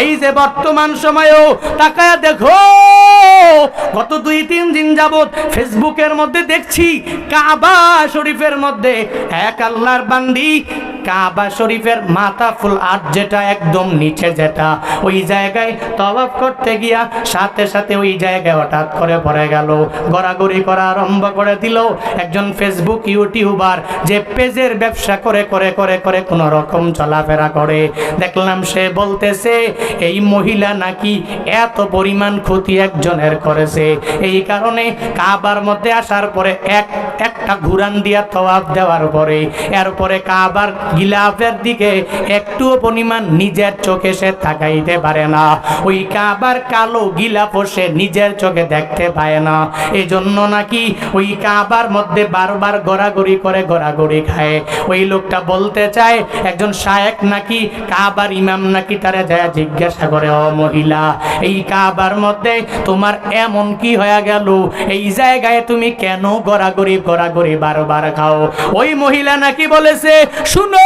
এই যে বর্তমান সময়েও তাকায়া দেখো, গত 2-3 দিন যাবত ফেসবুকের মধ্যে দেখছি কাবা শরীফের মধ্যে এক আল্লাহর বান্দি কাবা শরীফের মাথা ফুল আর যেটা একদম নিচে যেটা ওই জায়গায় তওয়াফ করতে গিয়া সাথে সাথে ওই জায়গায় হঠাৎ করে পড়ে গেল, গড়াগড়ি করা আরম্ভ করে দিল। একজন ফেসবুক ইউটিউবার যে পেজের ব্যবসা করে করে করে করে কোন রকম চলাফেরা করে, দেখলাম সে বলতেছে এই মহিলা নাকি এত পরিমাণ ক্ষতি একজনের করেছে, এই কারণে কাবার মধ্যে আসার পরে একটা ঘুরান দিয়া তওয়াফ দেওয়ার পরে এরপরে কাবার গিলাফের দিকে একটুও পরিমাণ নিজের চোখে সে তাকাইতে পারে না, ওই কাবার কালো গিলাফ সে নিজের চোখে দেখতে পায় না। এজন্য নাকি ওই কাবার মধ্যে বারবার গড়াগড়ি করে গড়াগড়ি খায়। ওই লোকটা বলতে চায় একজন শায়েখ নাকি কাবার ইমাম নাকি তারা যায় জিজ্ঞাসা করে, ও মহিলা এই কাবার মধ্যে তোমার এমন কি হয়ে গেল, এই জায়গায় তুমি কেন গড়াগড়ি গড়াগড়ি বারবার খাও? ওই মহিলা নাকি বলেছে, শুনো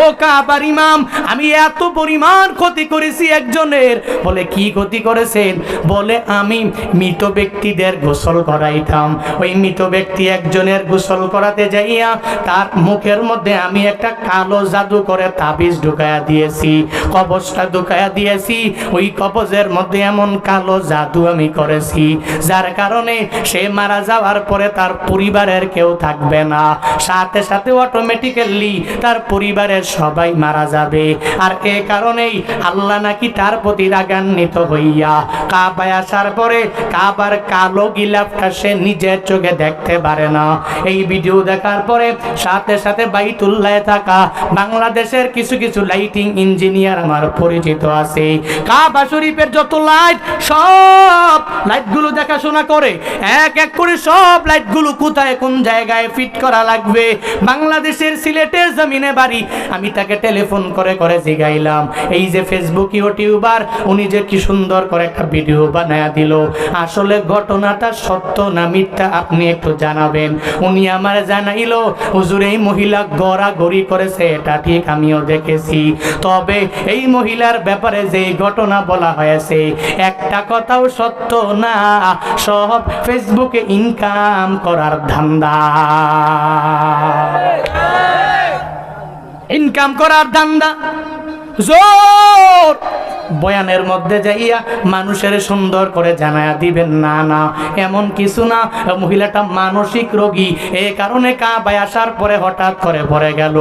ও কাবার ইমাম, আমি এত পরিমাণ ক্ষতি করেছি একজনের। বলে কি ক্ষতি করেছেন? বলে আমি মৃত ব্যক্তিদের গোসল করাইতাম, ওই মৃত ব্যক্তি একজনের গোসল করাতে যাইয়া তার মুখের মধ্যে আমি একটা কালো জাদু করে তাবিজ ঢুকায়া দিয়েছি, কবজটা ঢুকায়া দিয়েছি, ওই কবজের মধ্যে এমন কালো জাদু আমি করেছি যার কারণে সে মারা যাওয়ার পরে তার পরিবারের কেউ থাকবে না, সাথে সাথে অটোমেটিক্যালি তার পরিবারের সবাই মারা যাবে। আর এই কারণেই আল্লাহ নাকি তার প্রতি রাগান্বিত হইয়া কাবায় আসার পরে কাবার কালো গিলাফটা সে নিজের চোখে দেখতে পারে না। এই ভিডিও দেখার পরে সাথে সাথে বাইতুল্লাহে থাকা বাংলাদেশের কিছু কিছু লাইটিং ইঞ্জিনিয়ার আমার পরিচিত আছে, কাবা শরীফের যত লাইট সব লাইটগুলো দেখাশোনা করে, এক এক করে সব লাইটগুলো কোথায় কোন জায়গায় ফিট করা লাগবে। বাংলাদেশের সিলেটের জমিনে বাড়ি, আমি তাকে টেলিফোন করে করে জিগাইলাম, এই যে ফেসবুক ইউটিউবার উনি যে কি সুন্দর করে একটা ভিডিও বানায়া দিল, আসলে ঘটনাটা সত্য না মিথ্যা আপনি একটু জানাবেন। উনি আমার জানাইলো, হুজুর এই মহিলা গড়াগড়ি করেছে, এটা ঠিক আমিও দেখেছি, তবে এই মহিলার ব্যাপারে যে ঘটনা বলা হয়েছে একটা কথাও সত্য না, সব ফেসবুকে ইনকাম করার ধান্দা, ইনকাম করার ধান্দা। জোর বয়ানের মধ্যে যাইয়া মানুষের সুন্দর করে জানায়া দিবেন না, না এমন কিছু না, মহিলাটা মানসিক রোগী, এই কারণে কাবায় আসার পরে হঠাৎ করে পড়ে গেল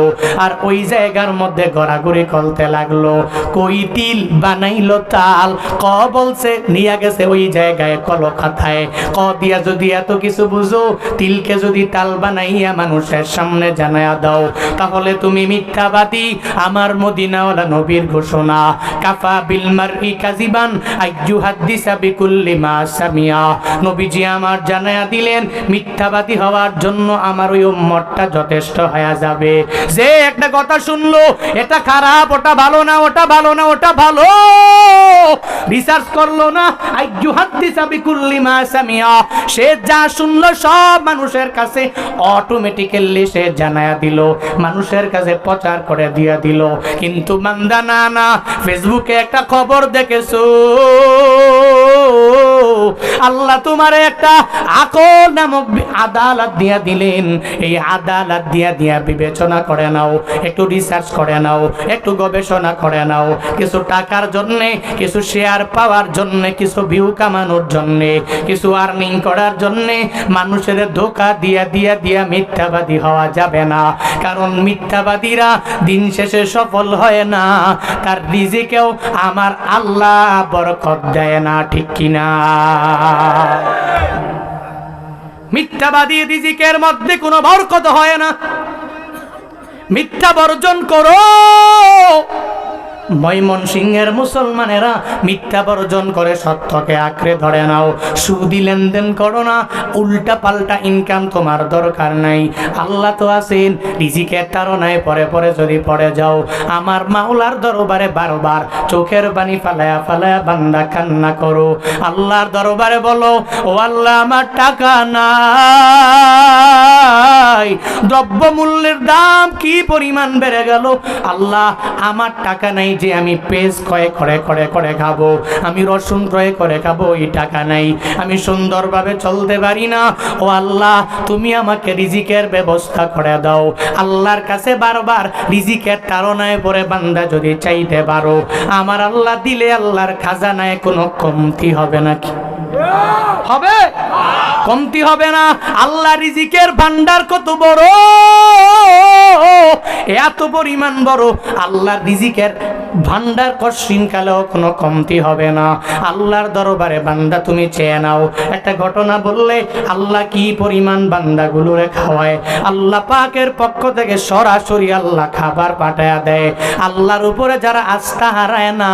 আর ওই জায়গার মধ্যে গড়াগড়ি করতে লাগলো। কই তিল বানাইলো তাল, ক বলছে নিয়ে গেছে ওই জায়গায় কলকাতায়, ক দিয়া যদি এত কিছু বুঝো, তিলকে যদি তাল বানাইয়া মানুষের সামনে জানায়া দাও তাহলে তুমি মিথ্যাবাদী। আমার মদিনাওয়ালা নবীর ঘোষণা, কাফা বিলমারই কাযিবান আইয়ুহাদ্দিসা বিকুল্লি মা সামিয়া, নবীজি আমার জানায়া দিলেন মিথ্যাবাদী হওয়ার জন্য আমার ওই উম্মতটা যথেষ্ট হয়ে যাবে। যে একটা কথা শুনলো এটা খারাপ, ওটা ভালো না, ওটা ভালো না, ওটা ভালো, রিসার্চ করলো না, আইয়ুহাদ্দিসা বিকুল্লি মা সামিয়া, সে যা শুনলো সব মানুষের কাছে অটোমেটিক্যালি সে জানায়া দিল, মানুষের কাছে প্রচার করে দিয়া দিল। কিন্তু বান্দা না না, ফেসবুকে একটা খবর দেখেছো, আল্লাহ তোমারে একটা আকল নামক আদালত দিয়া দিলেন, এই আদালত দিয়া দিয়া বিবেচনা করে নাও, একটু রিসার্চ করে নাও, একটু গবেষণা করে নাও, কিছু টাকার জন্যে, কিছু শেয়ার পাওয়ার জন্যে, কিছু ভিউ কামানোর জন্যে, কিছু আর্নিং করার জন্যে মানুষের ধোঁকা দিয়া দিয়া দিয়া মিথ্যাবাদী হওয়া যাবে না। কারণ মিথ্যাবাদীরা দিন শেষে সফল হয় না, তার রিজিকেও আমার আল্লাহ বরকত দেয় না, ঠিক কিনা? মিথ্যাবাদী রিজিকের মধ্যে কোনো বরকত হয় না। মিথ্যা বর্জন করো, ময়মনসিংহের মুসলমানেরা মিথ্যা বর্জন করে সত্যকে আঁকড়ে ধরে নাও, সুদি লেনদেন করো না, উল্টা পাল্টা ইনকাম তোমার দরকার নাই। আল্লাহ তো আছেন, রিজিকের তাড়নায় পরে পরে যদি পড়ে যাও, আমার মাওলার দরবারে বারবার চোখের পানি ফালায়া ফালায়া বান্দা কান্না করো, আল্লাহর দরবারে বলো, ও আল্লাহ আমার টাকা নাই, দ্রব্য মূল্যের দাম কি পরিমাণ বেড়ে গেল, আল্লাহ আমার টাকা নাই যে আমি পেঁয়াজ ক্রয় করে করে করে খাবো, আমি রসুন ক্রয় করে খাবো, এই টাকা নাই, আমি সুন্দরভাবে চলতে পারি না, ও আল্লাহ তুমি আমাকে রিজিকের ব্যবস্থা করে দাও। আল্লাহর কাছে বারবার রিজিকের তাড়নায় পড়ে বান্দা যদি চাইতে পারো, আমার আল্লাহ দিলে আল্লাহর খাজানায় কোনো কমতি হবে নাকি? হবে? কমতি হবে না। আল্লাহ রিজিকের ভান্ডার কত বড়, এত পরিমাণ বড়, আল্লাহ রিজিকের ভান্ডার কঠিন কালেও কোনো কমতি হবে না। আল্লাহর দরবারে বান্দা তুমি চেয়ে নাও। একটা ঘটনা বললে আল্লাহ কি পরিমাণ বান্দাগুলোরে খাওয়ায়, আল্লাহ পাকের পক্ষ থেকে সরাসরি আল্লাহ খাবার পাঠায়া দেয়। আল্লাহর উপরে যারা আস্থা হারায় না,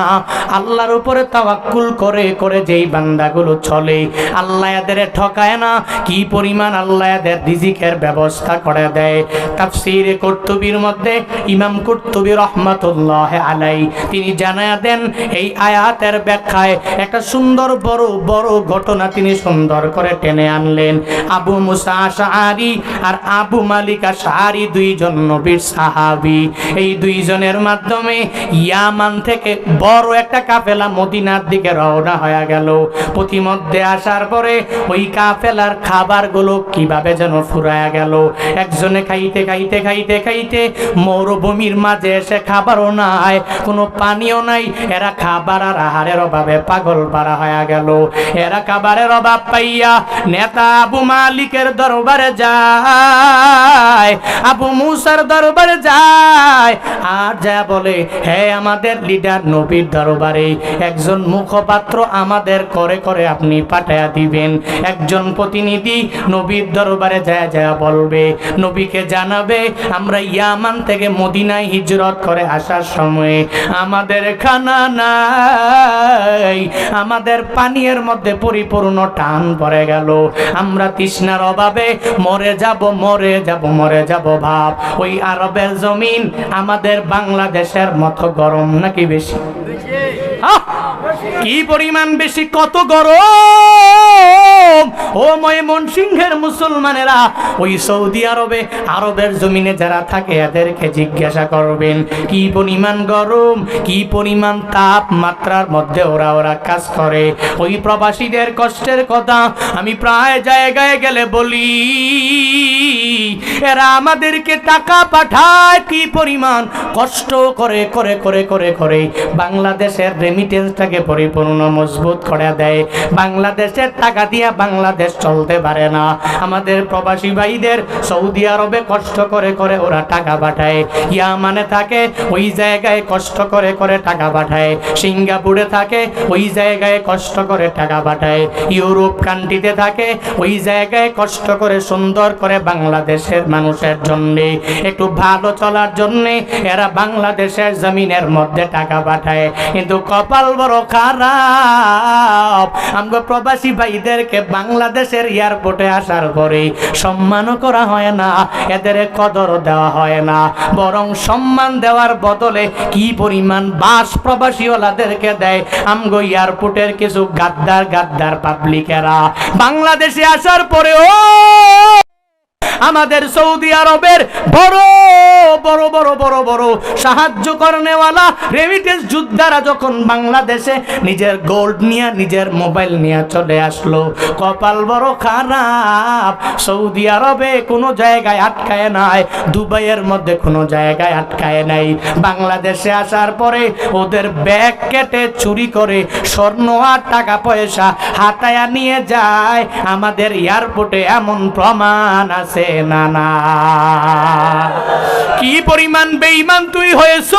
আল্লাহর উপরে তাওয়াক্কুল করে করে যেই বান্দাগুলো চলে, আল্লাহ এদের ঠকায় না, কি পরিমাণ আল্লাহ এদের রিজিকের ব্যবস্থা করে দেয়। তাফসীরে কুরতুবীর মধ্যে ইমাম কুরতুবী রাহমাতুল্লাহ আলাইহি তিনি জানায়া দেন, এই আয়াতের ব্যাখ্যায় একটা সুন্দর বড় বড় ঘটনা তিনি সুন্দর করে টেনে আনলেন। আবু মুসা আশআরী আর আবু মালিক আশআরী দুইজন নবীর সাহাবী, এই দুইজনের মাধ্যমে ইয়ামান থেকে বড় একটা কাফেলা মদিনার দিকে রওনা হয়ে গেল। প্রতিমধ্যে আসার পরে ওই কাফেলার খাবারগুলো কিভাবে যেন ফুরায়া গেল। একজনে খাইতে খাইতে খাইতে খাইতে মরুভূমির মাঝে এসে খাবারও নাই, কোনো পানিও নাই, এরা খাবার আর আহারের অভাবে পাগল পারা হয়ে গেল। এরা খাবারের অভাব পাইয়া নেতা আবু মালিকের দরবারে যায়, আবু মুসার দরবারে যায়, আর যা বলে, হে আমাদের লিডার, নবীর দরবারে একজন মুখপাত্র আমাদের করে করে আপনি পাঠায়া দিবেন, একজন প্রতিনিধি নবীর দরবারে যায় যায় বলবে, নবীকে জানাবে আমরা ইয়ামান থেকে মদিনায় হিজরত করে আসার সময় আমাদের খানা নাই, আমাদের পানির মধ্যে পরিপূর্ণ টান পড়ে গেল, আমরা তৃষ্ণার অভাবে মরে যাব মরে যাব মরে যাব ভাব। ওই আরবের জমিন আমাদের বাংলাদেশের মতো গরম নাকি বেশি? কি পরিমাণ বেশি, কত গরম! ও ময়মনসিংহের মুসলমানেরা, ওই সৌদি আরবে আরবের জমিনে যারা থাকে এদেরকে জিজ্ঞাসা করবেন কি পরিমাণ গরম, কি পরিমাণ তাপমাত্রার মধ্যে ওরা ওরা কাজ করে। ওই প্রবাসীদের কষ্টের কথা আমি প্রায় জায়গায় গেলে বলি, এরা আমাদেরকে টাকা পাঠায়, কি পরিমাণ কষ্ট করে করে করে করে করে বাংলাদেশের রেমিটেন্সটাকে পরিপূর্ণ মজবুত করে দেয়। বাংলাদেশের টাকা দিয়া বাংলাদেশ চলতে পারে না। আমাদের প্রবাসী ভাইদের সৌদি আরবে কষ্ট করে করে ওরা টাকা পাঠায়, ইয়ামানে থাকে ওই জায়গায় কষ্ট করে করে টাকা পাঠায়, সিঙ্গাপুরে থাকে ওই জায়গায় কষ্ট করে টাকা পাঠায়, ইউরোপ কান্ট্রিতে থাকে ওই জায়গায় কষ্ট করে সুন্দর করে বাংলাদেশের মানুষের জন্য একটু ভালো চলার জন্য এরা বাংলাদেশের জমিনের মধ্যে টাকা পাঠায়। কিন্তু কপাল বড় খারাপ, আমরা প্রবাসী ভাইদেরকে বাংলাদেশের এয়ারপোর্টে আসার পরে সম্মানও করা হয় না, এদের কদর দেওয়া হয় না, বরং সম্মান দেওয়ার বদলে কি পরিমাণ বাস প্রবাসীওয়ালাদেরকে দেয়। আমগো এয়ারপোর্টের কিছু গাদ্দার গাদ্দার পাবলিকেরা বাংলাদেশে আসার পরেও আমাদের সৌদি আরবের বড় বড় বড় বড় বড় সাহায্য করনেওয়ালা রেমিটেন্স যোদ্ধারা যখন বাংলাদেশে নিজের গোল্ড নিয়ে নিজের মোবাইল নিয়ে চলে আসলো, কপাল বড় খারাপ, সৌদি আরবে কোনো জায়গায় আটকায় নাই, দুবাইয়ের মধ্যে কোনো জায়গায় আটকায় নাই। বাংলাদেশে আসার পরে ওদের ব্যাগ কেটে চুরি করে স্বর্ণ আর টাকা পয়সা হাতায়া নিয়ে যায়। আমাদের এয়ারপোর্টে এমন প্রমাণ আছে না না? কি পরিমাণ বেঈমান তুই হয়েছ!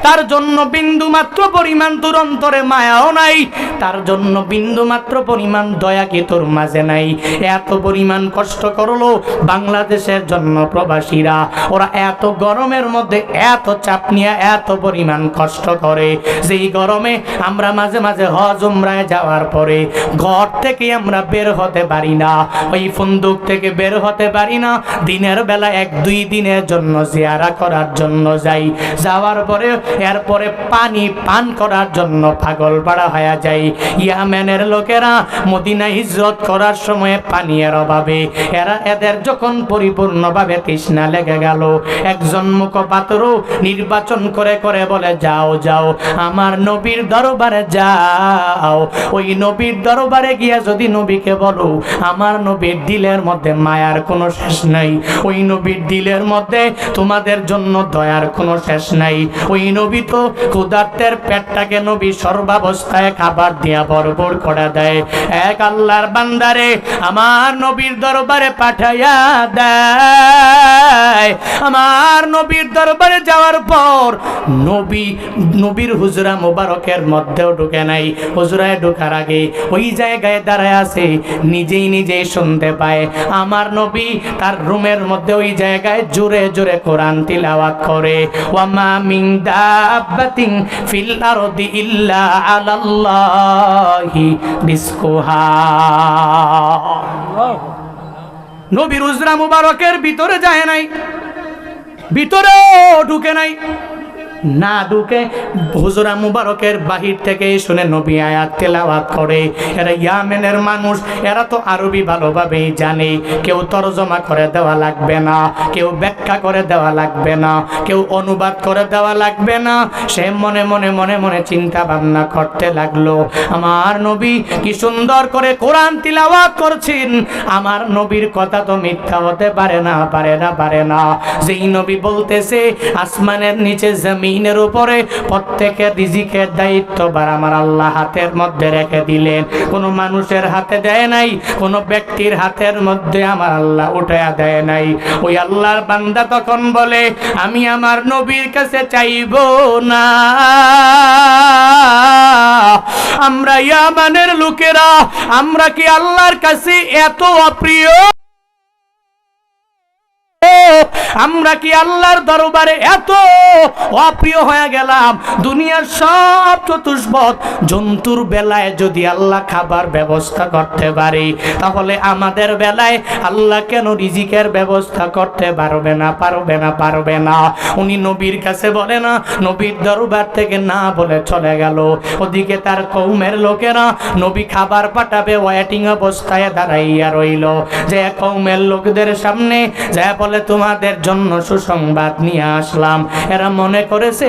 তার জন্য বিন্দু মাত্র পরিমাণ তোর অন্তরে মায়াও নাই, তার জন্য বিন্দু মাত্র পরিমাণ দয়া কি তোর মাঝে নাই। এত পরিমাণ কষ্ট করলো বাংলাদেশের জন্য প্রবাসীরা, ওরা এত গরমের মধ্যে এত চাপ নিয়ে এত পরিমাণ কষ্ট করে, যেই গরমে আমরা মাঝে মাঝে হজ উমরায় যাওয়ার পরে ঘর থেকে আমরা বের হতে পারি না, ওই ফুন্দুক থেকে বের হতে পারি না। দিনের বেলা 1-2 দিনের জন্য জিয়ারা করার জন্য যাই, যাওয়ার পরে এরপরে পানি পান করার জন্য পাগল পাড়া হয়ে যায়। ইয়ামেনের লোকেরা মদিনা হিজরত করার সময় পানির অভাবে এদের যখন পরিপূর্ণভাবে তৃষ্ণা লেগে গেল, একজন মুখপাত্র নির্বাচন করে করে বলে, যাও যাও আমার নবীর দরবারে যাও। ওই নবীর দরবারে গিয়া যদি নবীকে বলো আমার নবীর দিলের মধ্যে মায়ার কোনো শেষ নাই, ওই নবীর দিলের মধ্যে তোমাদের জন্য দয়ার কোনো শেষ নাই। ওই নবী তো ক্ষুধার্তের পেটটাকে নবী সর্বাবস্থায় খাবার দিয়া ভরপুর করে দেয়। এক আল্লাহর বান্দারে আমার নবীর দরবারে পাঠাইয়া দেয়। আমার নবীর দরবারে যাওয়ার পর নবীর হুজরা মোবারকের মধ্যেও ঢুকে নাই, হুজরায় ঢোকার আগে ওই জায়গায় দাঁড়ায় আছে, নিজেই শুনতে পায় আমার নবী তার রুমের মধ্যে ওই জায়গায় জোরে জোরে কোরআন তিলাওয়াত করে, ওয়ামা মিন দাব্বাতিন ফিল আরদি ইল্লা আলাল্লাহি রিজকুহা। নবীর হুজরা মুবারকের ভিতরে যায় নাই, ভিতরেও ঢুকে নাই, না ঢুকে হুজরা মুবারকের বাহির থেকে শুনে নবী আয়াত তেলাওয়াত করে। এরা ইয়ামেনের মানুষ, এরা তো আরবি ভালোভাবেই জানে, কেউ তরজমা করে দেওয়া লাগবে না, কেউ ব্যাখ্যা করে দেওয়া লাগবে না, কেউ অনুবাদ করে দেওয়া লাগবে না। সে মনে মনে মনে মনে চিন্তা ভাবনা করতে লাগলো, আমার নবী কি সুন্দর করে কোরআন তিলাওয়াত করছেন, আমার নবীর কথা তো মিথ্যা হতে পারে না, পারে না, পারে না। যেই নবী বলতেছে আসমানের নিচে জমিনের উপরে প্রত্যেকের রিজিকের দায়িত্ব আমার আল্লাহ হাতের মধ্যে রেখে দিলেন, কোনো মানুষের হাতে দেয় নাই, কোনো ব্যক্তির হাতের মধ্যে আমার আল্লাহ উঠায়া দেয় নাই। ওই আল্লাহর বান্দা তখন বলে, আমি আমার নবীর কাছে চাইব না। আমরা ইয়ামানের লোকেরা, আমরা কি আল্লাহর কাছে এত অপ্রিয়? আমরা কি আল্লাহর দরবারে এত অপ্রিয় হয়ে গেলাম? দুনিয়ার সব চতুষ্পদ জন্তুর বেলায় যদি আল্লাহ খাবার ব্যবস্থা করতে পারে, তাহলে আমাদের বেলায় আল্লাহ কেন রিজিকের ব্যবস্থা করতে পারবে না, পারবে না, পারবে না? উনি নবীর কাছে বলে না, নবীর দরবার থেকে না বলে চলে গেল। ওদিকে তার কওমের লোকেরা নবী খাবার পাঠাবে ওয়েটিং অবস্থায় দাঁড়াইয়া রইল, যে কওমের লোকদের সামনে যা বলে, তোমাদের জন্য সুসংবাদ নিয়ে আসলাম। এরা মনে করেছে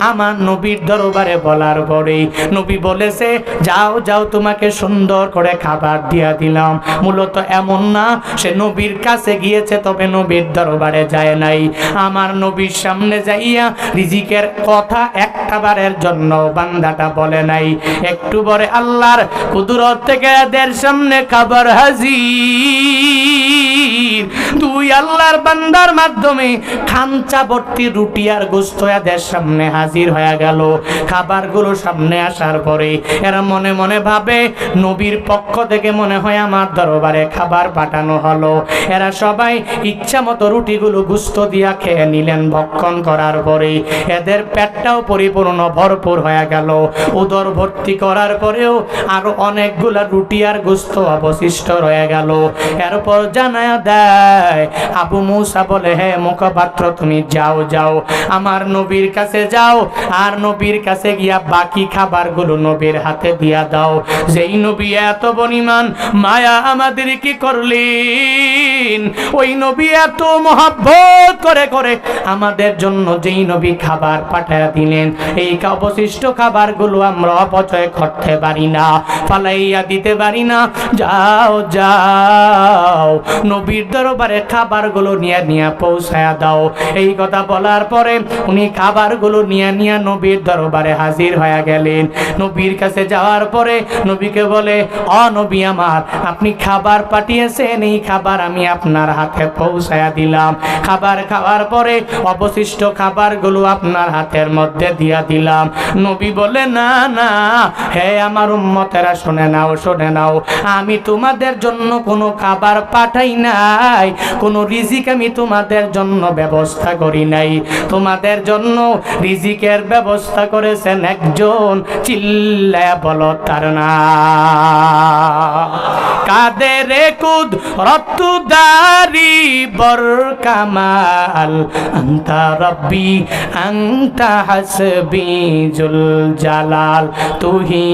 আমার নবীর দরবারে বলার পরে নবী বলেছে, যাও যাও তোমাকে সুন্দর করে খাবার দিয়া দিলাম। মূলত এমন না, সে নবীর কাছে গিয়েছে তবে নবীর দরবারে যায় নাই। আমার নবীর সামনে যাইয়া রিজিকের কথা একটা বারের জন্য বান্দাটা বলে নাই। একটু পরে আল্লাহর কুদরত থেকে এদের সামনে খাবার হাজির। দুই আল্লাহর বান্দার মাধ্যমে খাঞ্চা ভর্তি রুটি আর গোশত এদের সামনে হাজির হয়ে গেল। খাবারগুলো সামনে আসার পরে এরা মনে মনে ভাবে, নবীর পক্ষ থেকে মনে হয় আমার দরবারে খাবার পাঠানো হলো। এরা সবাই ইচ্ছা মতো রুটিগুলো গোশত দিয়া খেয়ে নিলেন। ভক্ষণ করার পরে এদের পেটটাও পরিপূর্ণ ভরপুর হয়ে গেল। উদর ভর্তি করার পরেও আরো অনেকগুলা রুটি আর গোশত অবশিষ্ট রয়ে গেল। এরপর জানায়া দেয়, আবু মুসা বলে, হে মুখপাত্র, তুমি যাও যাও আমার নবীর কাছে যাও, আর নবীর কাছে গিয়া বাকি খাবারগুলো নবীর হাতে দিয়া দাও। যেই নবী এত পরিমাণ মায়া আমাদের কি করলেন, ওই নবী এত মহব্বত করে করে আমাদের জন্য যেই নবী খাবার পাঠায়া দিলেন, এই অবশিষ্ট খাবারগুলো আমরা অপচয় করতে পারি না, ফালাইয়া দিতে পারি না। যাও যাও নবীর দরবারে খাবারগুলো নিয়ে নিয়ে পৌঁছায়া দাও। এই কথা বলার পরে উনি খাবারগুলো নিয়ে নিয়ে নবীর দরবারে হাজির হয়ে গেলেন। নবীর কাছে যাওয়ার পরে নবীকে বলে, ও নবী আমার, আপনি খাবার পাঠিয়েছেন, এই খাবার আমি আপনার হাতে পৌঁছায়া দিলাম। খাবার খাওয়ার পরে অবশিষ্ট খাবারগুলো আপনার হাতের মধ্যে দিয়া দিলাম। নবী বলে, না না, হে আমার উম্মতেরা, শুনে নাও, শুনে নাও, আমি তোমাদের জন্য কোনো খাবার পাঠাই নাই, কোনো রিজিক আমি তোমাদের জন্য ব্যবস্থা করি নাই। তোমাদের জন্য রিজিকের ব্যবস্থা করেছেন একজন, চিল্লায়া বলো তার নাম। কাদের কুদরতদারি বরকামাল, আনতা রব্বি আনতা হাসবি জুল জালাল, তুহি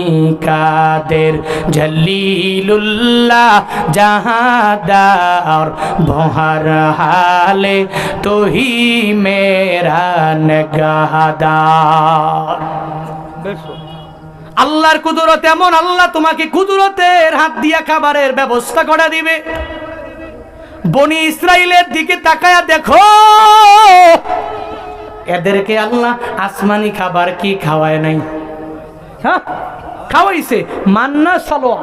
কাদের জলিলুল্লাহ জাহাদার বহর হালে, তুহি মেরা নেগাহদার। আল্লাহর কুদরত এমন, আল্লাহ তোমাকে কুদরতের হাত দিয়া খাবারের ব্যবস্থা করে দিবে। বনি ইসরাইলের দিকে তাকায়া দেখো, এদেরকে আল্লাহ আসমানি খাবার কি খাওয়ায় নাই? হ্যাঁ, খাওয়াইছে মান্না সালোয়া।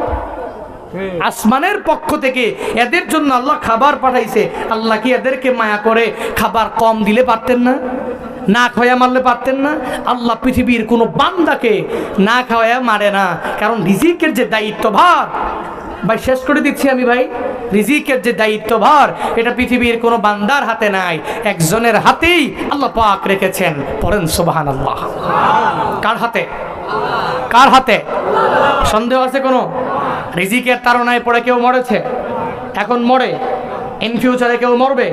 আসমানের পক্ষ থেকে এদের জন্য আল্লাহ খাবার পাঠাইছে। আল্লাহ কি এদেরকে মায়া করে খাবার কম দিলে পারতেন না? না খাওয়া মারলে পারতেন না? আল্লাহ পৃথিবীর কোনো বান্দাকে না খাওয়া মারে না, কারণ রিজিকের যে দায়িত্বভার, ভাই শেষ করে দিচ্ছি আমি ভাই, রিজিকের যে দায়িত্বভার এটা পৃথিবীর কোনো বান্দার হাতে নাই, একজনের হাতেই আল্লাহ পাক রেখেছেন। পড়েন সুবহানাল্লাহ। কার হাতে? কার হাতে? সন্দেহ আছে কোনো? রিজিকের তাড়নায় পড়ে কেউ মরেছে? এখন মরে? ইন ফিউচারে কেউ মরবে?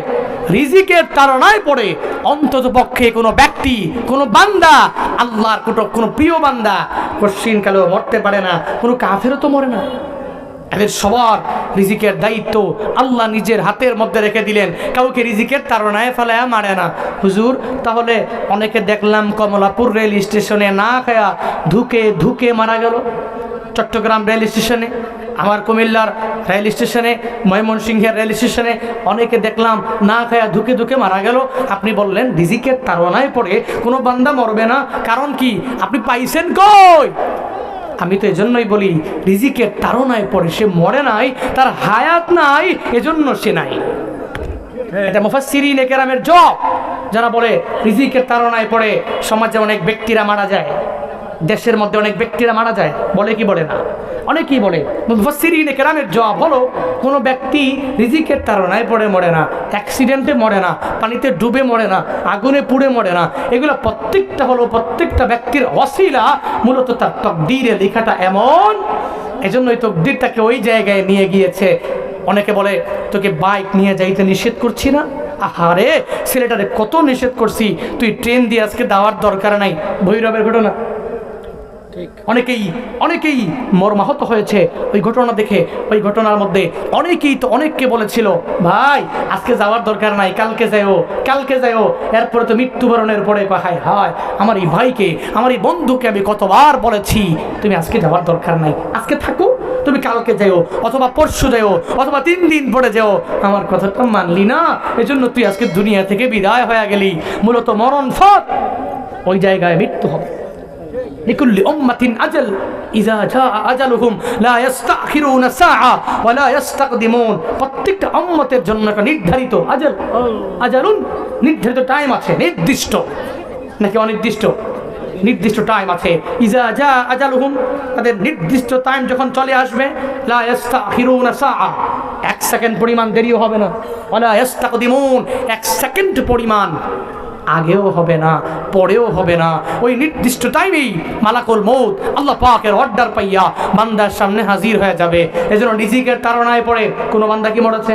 রিজিকের তাড়নায় পড়ে অন্তত পক্ষে কোনো ব্যক্তি, কোনো বান্দা, আল্লাহর কোনো প্রিয় বান্দা কশিনকালেও মরতে পারে না, কোনো কাফেরও তো মরে না। এদের সবার রিজিকের দায়িত্ব আল্লাহ নিজের হাতের মধ্যে রেখে দিলেন, কাউকে রিজিকের তাড়নায় ফেলায়া মারে না। হুজুর, তাহলে অনেকে দেখলাম কমলাপুর রেল স্টেশনে না খায়া ধুকে ধুকে মারা গেল, চট্টগ্রাম রেল স্টেশনে, আমার কুমিল্লার রেল স্টেশনে, ময়মনসিংহের রেল স্টেশনে অনেকে দেখলাম না খায়া ধুকে ধুকে মারা গেল। আপনি বললেন রিজিকের তাড়নায় পড়ে কোনো বান্দা মরবে না, কারণ কি? আপনি পাইছেন কই? আমি তো এজন্যই বলি, রিজিকের তাড়নায় পড়ে সে মরে নাই, তার হায়াত নাই, এজন্য সে নাই। এটা মুফাসসিরিন কেরামের জব, যারা বলে রিজিকের তাড়নায় পড়ে সমাজে অনেক ব্যক্তিরা মারা যায়, দেশের মধ্যে অনেক ব্যক্তিরা মারা যায়, বলে কি বলে না? অনেকেই বলে। মুফাসসিরিন কেরামের জবাব হলো, কোনো ব্যক্তি রিজিকের তাড়নায় পড়ে মরে না, অ্যাক্সিডেন্টে মরে না, পানিতে ডুবে মরে না, আগুনে পুড়ে মরে না, এগুলো প্রত্যেকটা হলো প্রত্যেকটা ব্যক্তির ওসিলা, মূলত তার তকদিরে লেখাটা এমন, এজন্যই তকদিরটাকে ওই জায়গায় নিয়ে গিয়েছে। অনেকে বলে তোকে বাইক নিয়ে যাইতে নিষেধ করছি না, আহারে ছেলেটারে কত নিষেধ করছি, তুই ট্রেন দিয়ে আজকে দেওয়ার দরকার নাই। ভৈরবের ঘটনা, অনেকেই মর্মাহত হয়েছে ওই ঘটনা দেখে। ওই ঘটনার মধ্যে অনেকেই তো অনেককে বলেছিল, ভাই আজকে যাওয়ার দরকার নাই, কালকে যাইও, কালকে যাইও। এরপরে তো মৃত্যুবরণের পরে হায় হায়, আমার এই ভাইকে, আমার এই বন্ধুকে আমি কতবার বলেছি তুমি আজকে যাওয়ার দরকার নাই, আজকে থাকো, তুমি কালকে যাইও, অথবা পরশু যাইও, অথবা 3 দিন পরে যাও। আমার কথাটা মানলি না, এজন্য তুই আজকে দুনিয়া থেকে বিদায় হয়ে গেলি। মূলত মরণ ফত, ওই জায়গায় মৃত্যু হবে। লিকুল্লি উম্মাতিন আজাল, ইযা জাআ আজালুহুম লা ইস্তাখিরুনা সাআ ওয়া লা ইস্তাকদিমুন। প্রত্যেকটা উম্মতের জন্য একটা নির্ধারিত আজাল, আজালুন, নির্ধারিত টাইম আছে, নির্দিষ্ট নাকি অনির্দিষ্ট? নির্দিষ্ট টাইম আছে। ইযা জাআ আজালুহুম, তাদের নির্দিষ্ট টাইম যখন চলে আসবে, লা ইস্তাখিরুনা সাআ, 1 সেকেন্ড পরিমাণ দেরিও হবে না, ওয়া লা ইস্তাকদিমুন, 1 সেকেন্ড পরিমাণ আগেও হবে না, পরেও হবে না। ওই নির্দিষ্ট টাইমেই মালাকুল মউত আল্লাহ পাকের অর্ডার পাইয়া বান্দার সামনে হাজির হয়ে যাবে। এজন্য রিজিকের তাড়নায় পড়ে কোনো বান্দা কি মরেছে?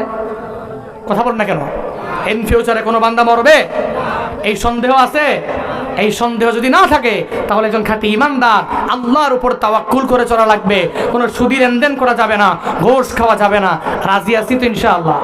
কথা বল না কেন? ইন ফিউচারে কোনো বান্দা মরবে? এই সন্দেহ আছে? এই সন্দেহ যদি না থাকে তাহলে একজন খাঁটি ইমানদার আল্লাহর উপর তাওয়াক্কুল করে চলা লাগবে। কোনো সুদি লেনদেন করা যাবে না, ঘোষ খাওয়া যাবে না। রাজি আছি তো ইনশাআল্লাহ?